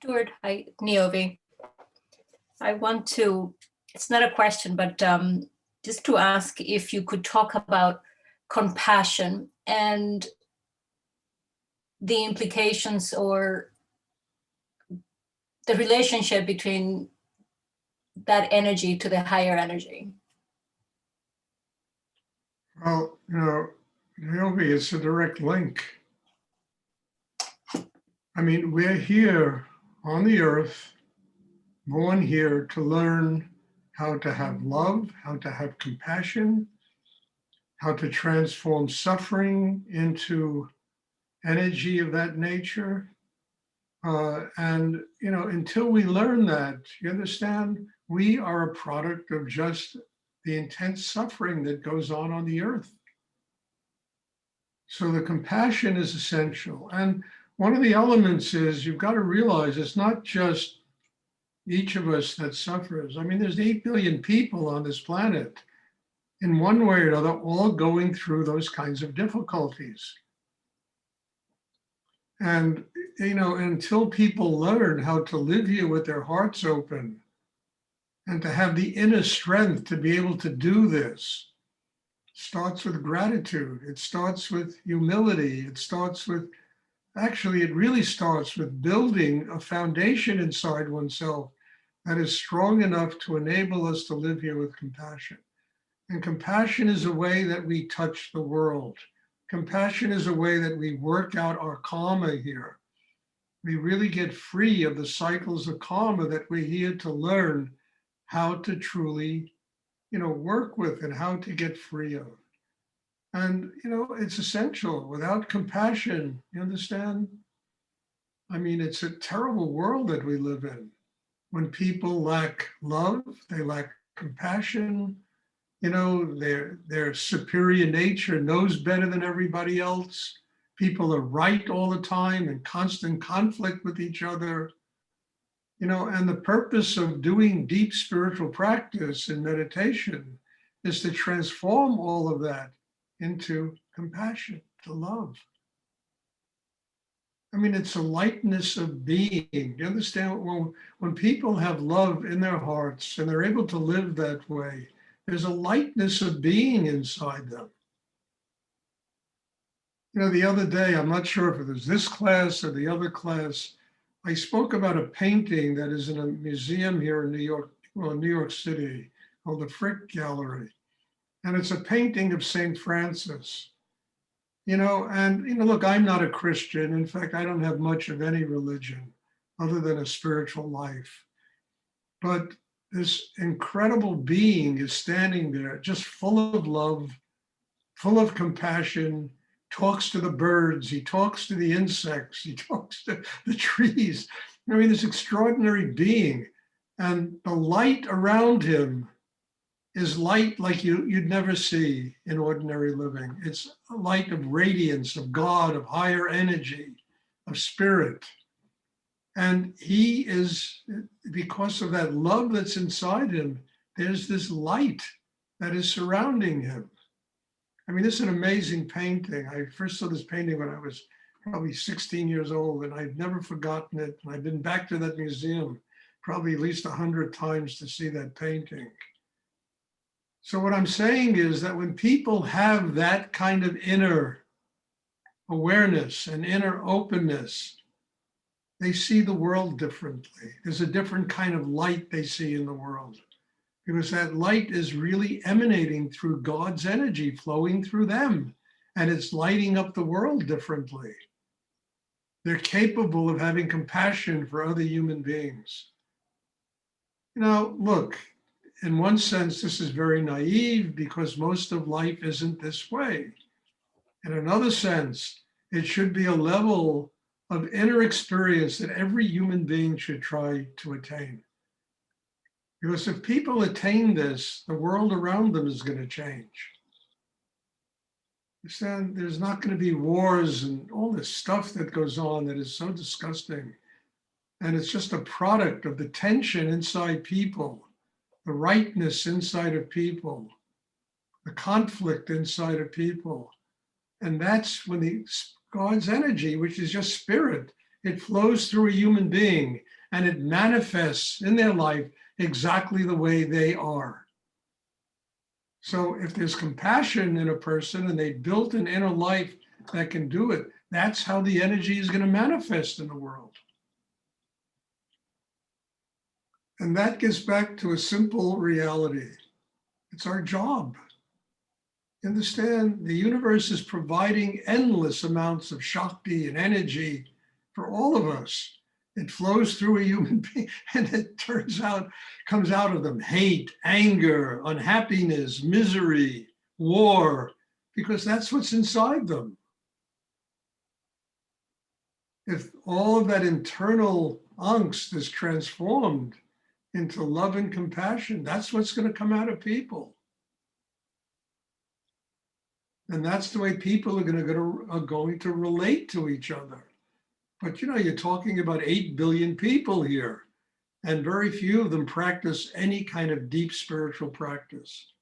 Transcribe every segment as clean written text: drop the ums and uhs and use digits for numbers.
Stuart, hi, Niobe. I want to, it's not a question, but just to ask if you could talk about compassion and the implications or the relationship between that energy to the higher energy. Well, Naomi, it's a direct link. I mean, we're here on the earth, born here to learn how to have love, how to have compassion, how to transform suffering into energy of that nature. And until we learn that, you understand, we are a product of just the intense suffering that goes on the earth. So the compassion is essential. And one of the elements is you've got to realize it's not just each of us that suffers. I mean, there's 8 billion people on this planet in one way or another, all going through those kinds of difficulties. And, until people learn how to live here with their hearts open and to have the inner strength to be able to do this, starts with gratitude. It starts with humility. It really starts with building a foundation inside oneself that is strong enough to enable us to live here with compassion. And compassion is a way that we touch the world. Compassion is a way that we work out our karma here. We really get free of the cycles of karma that we're here to learn how to truly, work with and how to get free of. And, it's essential. Without compassion, you understand? I mean, it's a terrible world that we live in. When people lack love, they lack compassion, their superior nature knows better than everybody else. People are right all the time in constant conflict with each other. And the purpose of doing deep spiritual practice and meditation is to transform all of that into compassion, to love. I mean, it's a lightness of being. You understand? When people have love in their hearts and they're able to live that way, there's a lightness of being inside them. The other day, I'm not sure if it was this class or the other class, I spoke about a painting that is in a museum here in New York City, called the Frick Gallery. And it's a painting of St. Francis. Look, I'm not a Christian. In fact, I don't have much of any religion other than a spiritual life. But this incredible being is standing there, just full of love, full of compassion, talks to the birds, he talks to the insects, he talks to the trees. I mean, this extraordinary being. And the light around him is light like you'd never see in ordinary living. It's a light of radiance, of God, of higher energy, of spirit. And he is, because of that love that's inside him, there's this light that is surrounding him. I mean, this is an amazing painting. I first saw this painting when I was probably 16 years old, and I've never forgotten it. And I've been back to that museum probably at least 100 times to see that painting. So what I'm saying is that when people have that kind of inner awareness and inner openness, they see the world differently. There's a different kind of light they see in the world, because that light is really emanating through God's energy flowing through them, and it's lighting up the world differently. They're capable of having compassion for other human beings. Look, in one sense, this is very naive because most of life isn't this way. In another sense, it should be a level of inner experience that every human being should try to attain. Because if people attain this, the world around them is going to change. Understand? There's not going to be wars and all this stuff that goes on that is so disgusting. And it's just a product of the tension inside people, the rightness inside of people, the conflict inside of people. And that's when God's energy, which is just spirit, it flows through a human being. and it manifests in their life exactly the way they are. So if there's compassion in a person and they built an inner life that can do it, that's how the energy is going to manifest in the world. And that gets back to a simple reality. It's our job. Understand, the universe is providing endless amounts of Shakti and energy for all of us. It flows through a human being, and it comes out of them hate, anger, unhappiness, misery, war, because that's what's inside them. If all of that internal angst is transformed into love and compassion, that's what's going to come out of people. And that's the way people are going to relate to each other. But you're talking about 8 billion people here, and very few of them practice any kind of deep spiritual practice.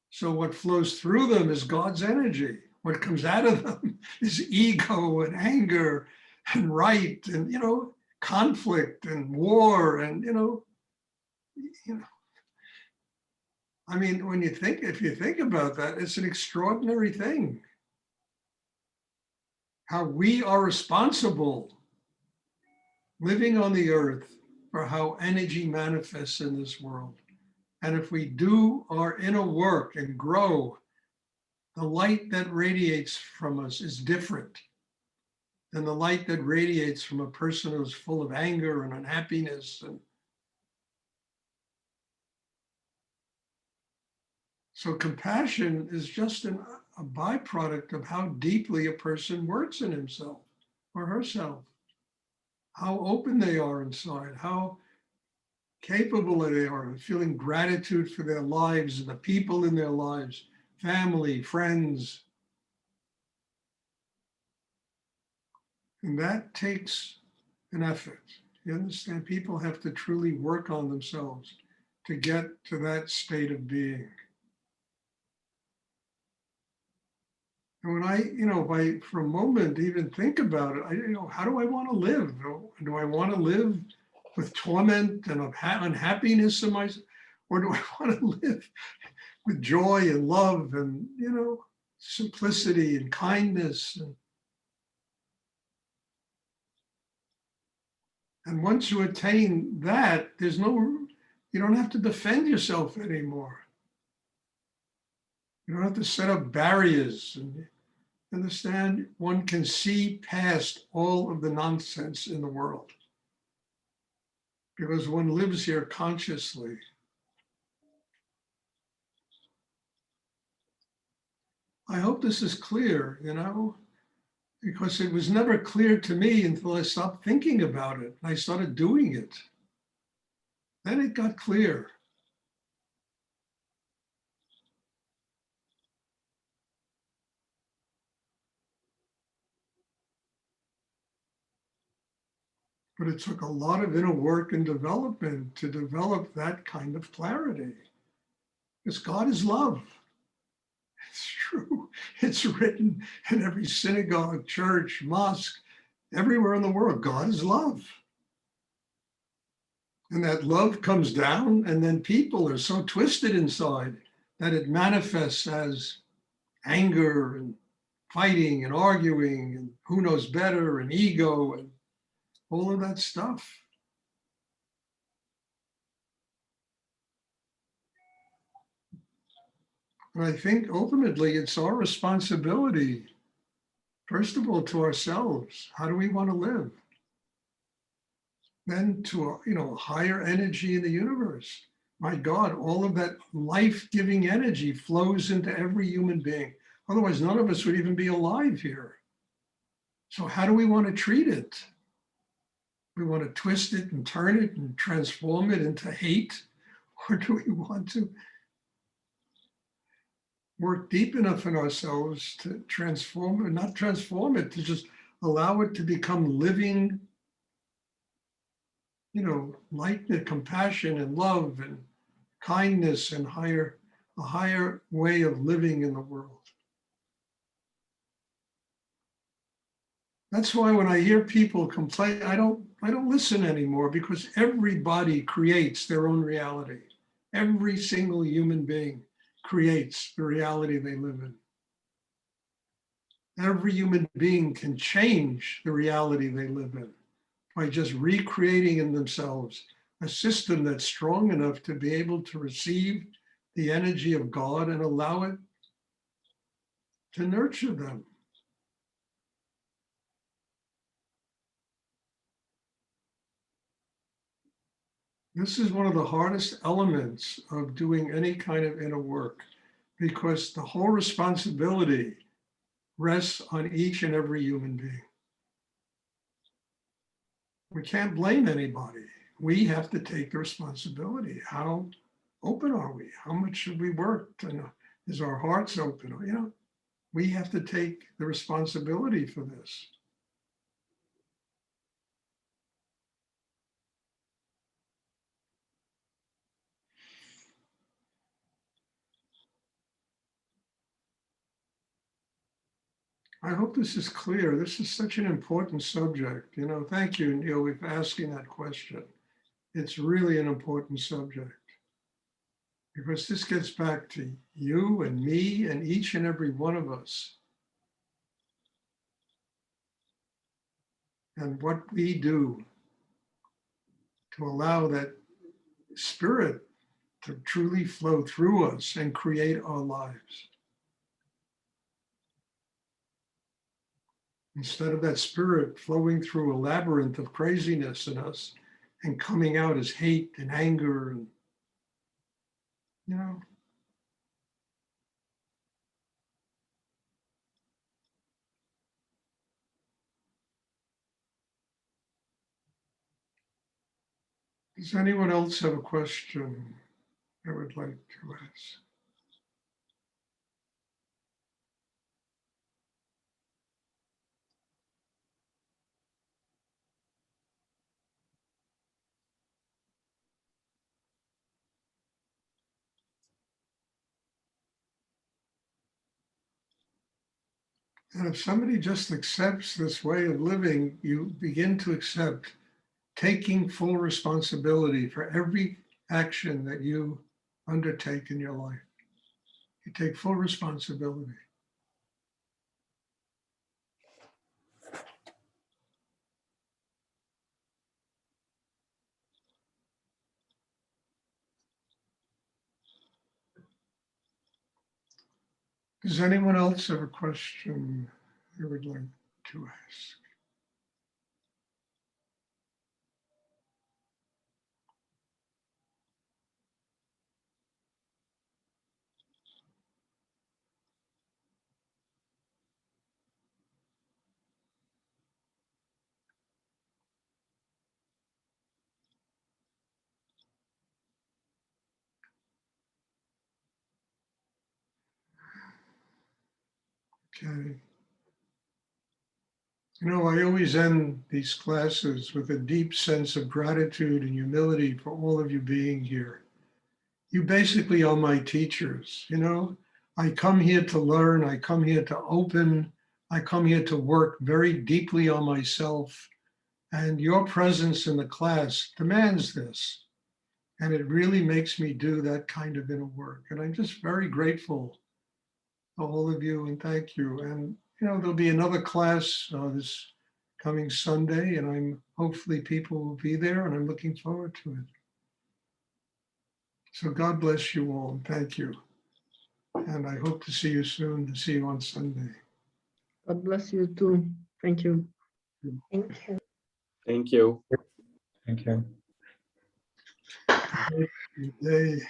So what flows through them is God's energy. What comes out of them is ego and anger and right and conflict and war and I mean, if you think about that, it's an extraordinary thing. How we are responsible living on the earth for how energy manifests in this world. And if we do our inner work and grow, the light that radiates from us is different than the light that radiates from a person who's full of anger and unhappiness. And so compassion is just a byproduct of how deeply a person works in himself or herself, how open they are inside, how capable they are of feeling gratitude for their lives and the people in their lives, family, friends. And that takes an effort. You understand? People have to truly work on themselves to get to that state of being. And when if I, for a moment, even think about it, how do I want to live? Do I want to live with torment and unhappiness in myself? Or do I want to live with joy and love and, simplicity and kindness? And once you attain that, you don't have to defend yourself anymore. You don't have to set up barriers. And understand, one can see past all of the nonsense in the world because one lives here consciously. I hope this is clear, because it was never clear to me until I stopped thinking about it and I started doing it. Then it got clear. But it took a lot of inner work and development to develop that kind of clarity. Because God is love. It's true. It's written in every synagogue, church, mosque, everywhere in the world. God is love. And that love comes down, and then people are so twisted inside that it manifests as anger and fighting and arguing and who knows better and ego and all of that stuff. And I think ultimately it's our responsibility, first of all, to ourselves. How do we want to live? Then to a higher energy in the universe. My God, all of that life-giving energy flows into every human being. Otherwise, none of us would even be alive here. So how do we want to treat it? We want to twist it and turn it and transform it into hate? Or do we want to work deep enough in ourselves to transform it, not transform it, to just allow it to become living, light and compassion and love and kindness and a higher way of living in the world. That's why when I hear people complain, I don't listen anymore, because everybody creates their own reality. Every single human being creates the reality they live in. Every human being can change the reality they live in by just recreating in themselves a system that's strong enough to be able to receive the energy of God and allow it to nurture them. This is one of the hardest elements of doing any kind of inner work, because the whole responsibility rests on each and every human being. We can't blame anybody. We have to take the responsibility. How open are we? How much should we work? Is our hearts open? You know, we have to take the responsibility for this. I hope this is clear. This is such an important subject. You know, thank you, Neil, for asking that question. It's really an important subject, because this gets back to you and me and each and every one of us, and what we do to allow that spirit to truly flow through us and create our lives. Instead of that spirit flowing through a labyrinth of craziness in us and coming out as hate and anger and, you know. Does anyone else have a question I would like to ask? And if somebody just accepts this way of living, you begin to accept taking full responsibility for every action that you undertake in your life. You take full responsibility. Does anyone else have a question they would like to ask? Okay. You know, I always end these classes with a deep sense of gratitude and humility for all of you being here. You basically are my teachers, you know. I come here to learn, I come here to open, I come here to work very deeply on myself. And your presence in the class demands this. And it really makes me do that kind of inner work. And I'm just very grateful to all of you, and thank you. And, you know, there'll be another class this coming Sunday, and hopefully people will be there, and I'm looking forward to it. So God bless you all, and thank you. And I hope to see you soon, to see you on Sunday. God bless you too. Thank you. Thank you. Thank you. Thank you. Good day.